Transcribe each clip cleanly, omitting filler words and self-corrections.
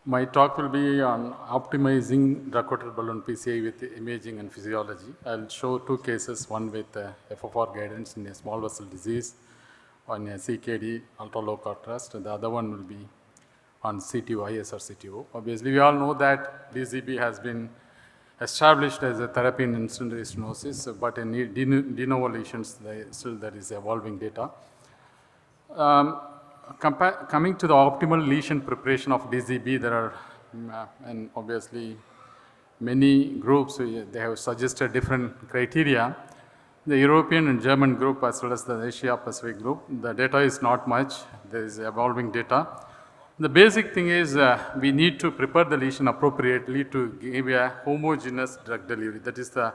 My talk will be on optimizing drug-coated balloon PCI with imaging and physiology. I'll show two cases, one with FFR guidance in a small vessel disease, on a CKD, ultra-low contrast, and the other one will be on CTOIS or CTO. Obviously, we all know that DCB has been established as a therapy in incendiary stenosis, but in de novo lesions, still there is evolving data. Coming to the optimal lesion preparation of DCB, there are, and obviously many groups, they have suggested different criteria. The European and German group as well as the Asia Pacific group, the data is not much, there is evolving data. The basic thing is we need to prepare the lesion appropriately to give a homogeneous drug delivery. That is the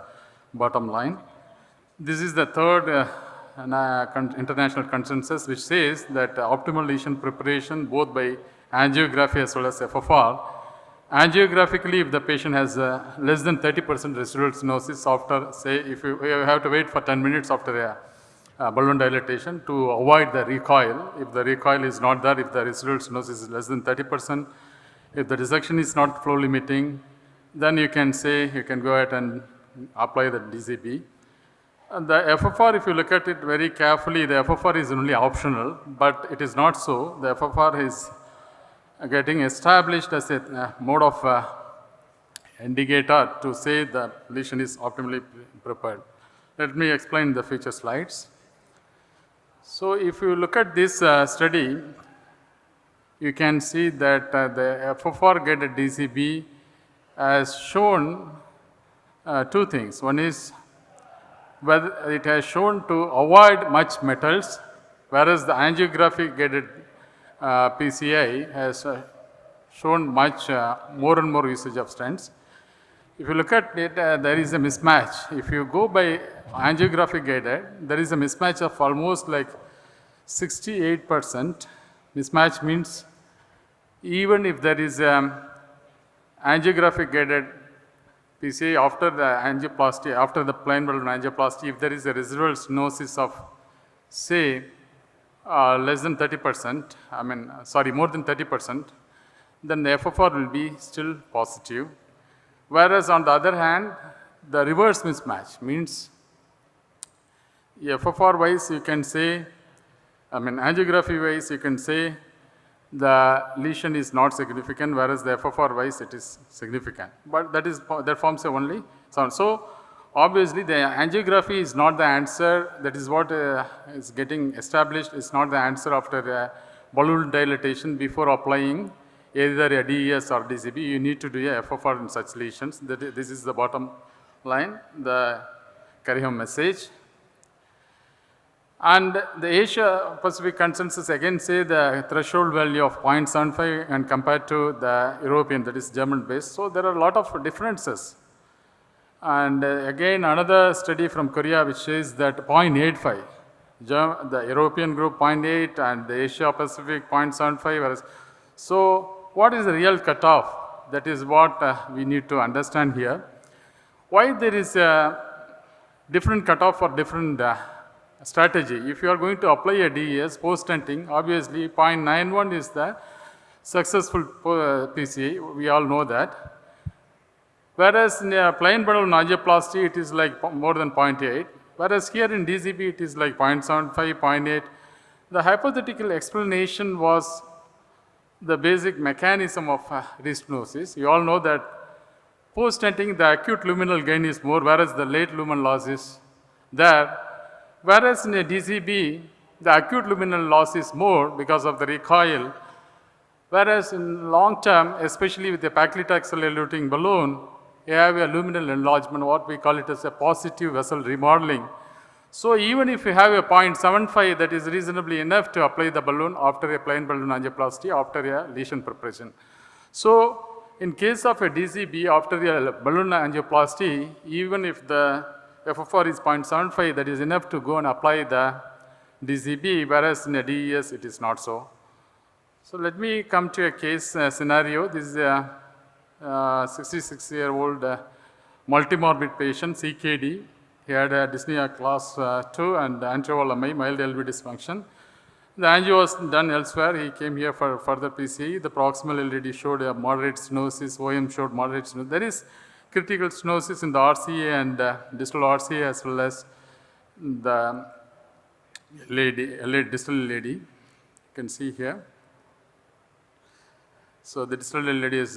bottom line. This is the third international consensus, which says that optimal lesion preparation both by angiography as well as FFR. Angiographically, if the patient has less than 30% residual stenosis after, say, if you have to wait for 10 minutes after a balloon dilatation to avoid the recoil. If the recoil is not there, if the residual stenosis is less than 30%, if the dissection is not flow limiting, then you can say you can go ahead and apply the DCB. And the FFR, if you look at it very carefully, the FFR is only optional, but it is not so. The FFR is getting established as a mode of indicator to say the lesion is optimally prepared. Let me explain the future slides. So if you look at this study, you can see that the FFR guided DCB has shown two things. One is whether it has shown to avoid much metals, whereas the angiographic guided PCI has shown much more and more usage of stents. If you look at it, there is a mismatch. If you go by angiographic guided, there is a mismatch of almost like 68%. Mismatch means even if there is angiographic guided PCI after the angioplasty, after the plain balloon angioplasty, if there is a residual stenosis of, say, less than 30%, more than 30%, then the FFR will be still positive. Whereas on the other hand, the reverse mismatch means FFR wise you can say, angiography wise you can say the lesion is not significant, whereas the FFR wise it is significant. But that forms a only sound. So obviously the angiography is not the answer. That is what is getting established. It's not the answer after a balloon dilatation before applying either a DES or DCB. You need to do a FFR in such lesions. This is the bottom line, the carry-home message. And the Asia Pacific consensus again say the threshold value of 0.75 and compared to the European, that is German based. So there are a lot of differences. And again another study from Korea which says that 0.85, the European group 0.8 and the Asia Pacific 0.75. So what is the real cutoff? That is what we need to understand here. Why there is a different cutoff for different strategy. If you are going to apply a DES post-stenting, obviously 0.91 is the successful PCI, we all know that. Whereas in a plain balloon angioplasty, it is like more than 0.8. Whereas here in DCB, it is like 0.75, 0.8. The hypothetical explanation was the basic mechanism of restenosis. You all know that post-stenting, the acute luminal gain is more, whereas the late lumen loss is there. Whereas in a DCB, the acute luminal loss is more because of the recoil. Whereas in long term, especially with the paclitaxel eluting balloon, you have a luminal enlargement, what we call it as a positive vessel remodeling. So even if you have a 0.75, that is reasonably enough to apply the balloon after a plain balloon angioplasty, after a lesion preparation. So in case of a DCB, after a balloon angioplasty, even if the FFR is 0.75, that is enough to go and apply the DCB, whereas in a DES it is not so. So let me come to a case scenario. This is a 66-year-old multimorbid patient, CKD. He had a dyspnea class 2 and antrovolemia, mild LV dysfunction. The angio was done elsewhere. He came here for further PCI. The proximal LAD showed a moderate stenosis. OM showed moderate stenosis. There is critical stenosis in the RCA and distal RCA as well as the LAD, distal LAD. You can see here. So the distal LAD is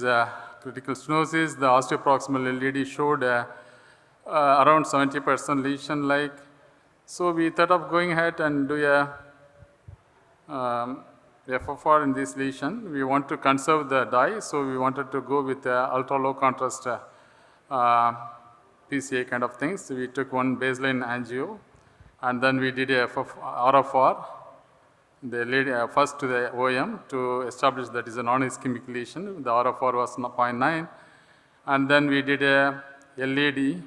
critical stenosis. The osteoproximal LAD showed around 70% lesion-like. So we thought of going ahead and do a FFR in this lesion. We want to conserve the dye, so we wanted to go with ultra low contrast PCA kind of things. So we took one baseline angio, and then we did a RFR, the lady, first to the OM to establish that is a non-ischemic lesion. The RFR was 0.9, and then we did a LAD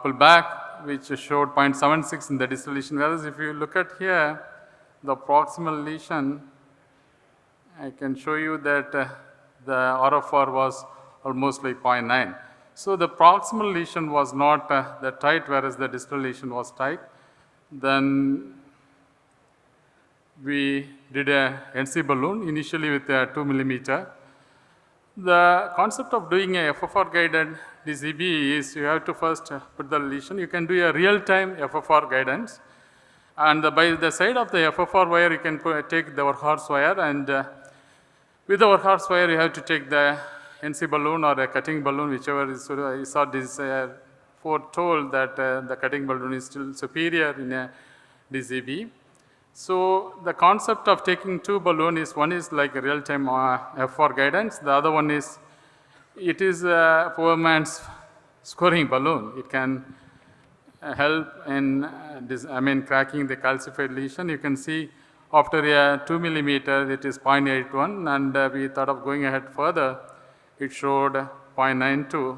pull back, which showed 0.76 in the distal lesion. Whereas if you look at here, the proximal lesion, I can show you that the RFR was almost like 0.9. So the proximal lesion was not that tight, whereas the distal lesion was tight. Then we did a NC balloon initially with a 2 millimeter. The concept of doing a FFR guided DCB is you have to first put the lesion. You can do a real-time FFR guidance. And by the side of the FFR wire, you can take the workhorse wire, and with the workhorse wire, you have to take the NC balloon or a cutting balloon, whichever is. I saw this foretold that the cutting balloon is still superior in a DCB. So the concept of taking two balloons is, one is like a real-time FFR guidance. The other one is, it is a poor man's scoring balloon. It can help in cracking the calcified lesion. You can see after a 2 millimeter, it is 0.81, and we thought of going ahead further. It showed 0.92,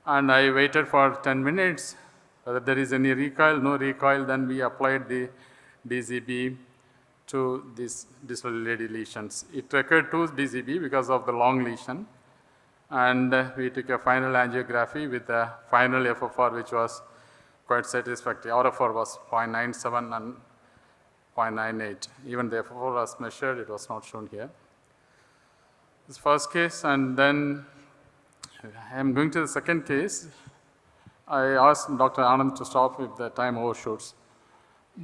and I waited for 10 minutes. Whether there is any recoil, no recoil, then we applied the DCB to these distal LAD lesions. It required two DCB because of the long lesion, and we took a final angiography with the final FFR, which was quite satisfactory. RFR was 0.97 and 0.98. Even the FFR was measured, it was not shown here. This first case, and then I am going to the second case. I asked Dr. Anand to stop if the time overshoots.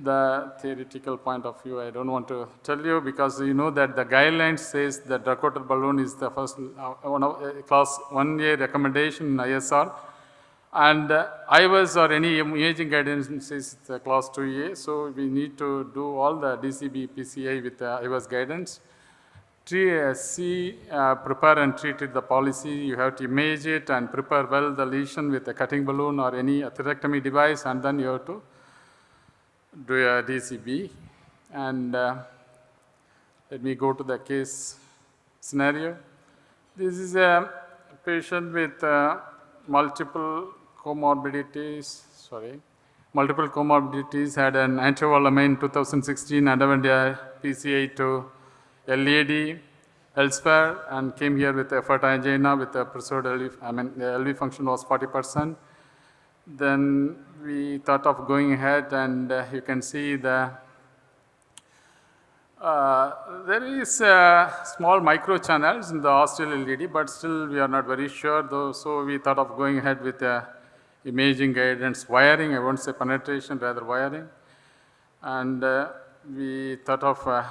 The theoretical point of view, I don't want to tell you, because you know that the guidelines says that drug-coated balloon is the first one of class 1A recommendation in ISR. And IVAS or any imaging guidance is the class 2A, so we need to do all the DCB, PCI with the IVAS guidance. Prepare and treat it the policy. You have to image it and prepare well the lesion with a cutting balloon or any atherectomy device, and then you have to do a DCB. And let me go to the case scenario. This is a patient with multiple comorbidities, had an antivolame in 2016, underwent a PCI to LAD elsewhere, and came here with effort angina with a preserved LV, the LV function was 40%. Then we thought of going ahead, and you can see the there is small micro channels in the osteal LAD, but still we are not very sure though, so we thought of going ahead with imaging guidance wiring. I won't say penetration, rather wiring. And we thought of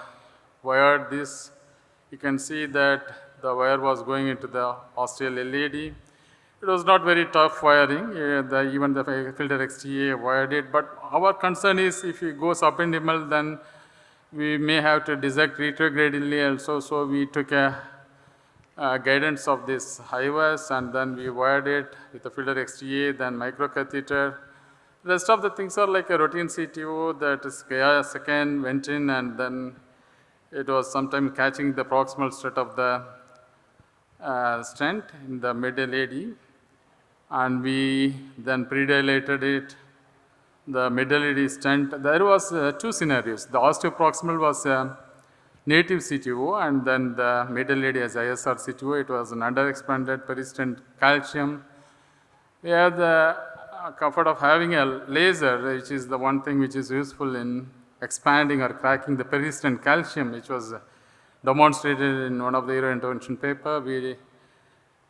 wired this. You can see that the wire was going into the osteal LAD. It was not very tough wiring. Even the filter XTA wired it. But our concern is if it goes subintimal, then we may have to dissect retrogradingly also. So we took a guidance of this IVAS, and then we wired it with the filter XTA, then microcatheter. The rest of the things are like a routine CTO, that is second went in, and then it was sometimes catching the proximal strut of the stent in the mid LAD, and we then pre-dilated it. The mid LAD stent, there was two scenarios. The osteoproximal was a native CTO, and then the mid LAD as ISR CTO. It was an underexpanded peristent calcium. We have the comfort of having a laser, which is the one thing which is useful in expanding or cracking the persistent calcium, which was demonstrated in one of the ear intervention paper. We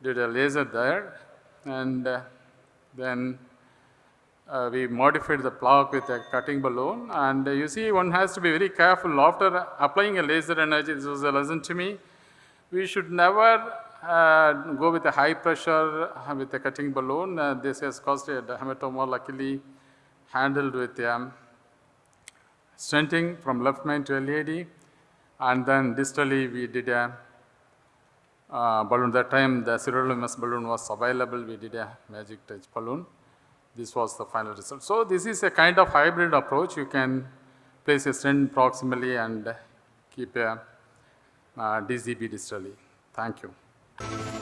did a laser there, and then we modified the plaque with a cutting balloon. And you see, one has to be very careful after applying a laser energy. This was a lesson to me. We should never go with a high pressure with a cutting balloon. This has caused a hematoma, luckily handled with stenting from left main to LAD. And then distally we did a balloon. That time the sirolimus balloon was available. We did a magic touch balloon. This was the final result. So this is a kind of hybrid approach. You can place a stent proximally and keep a DCB distally. Thank you.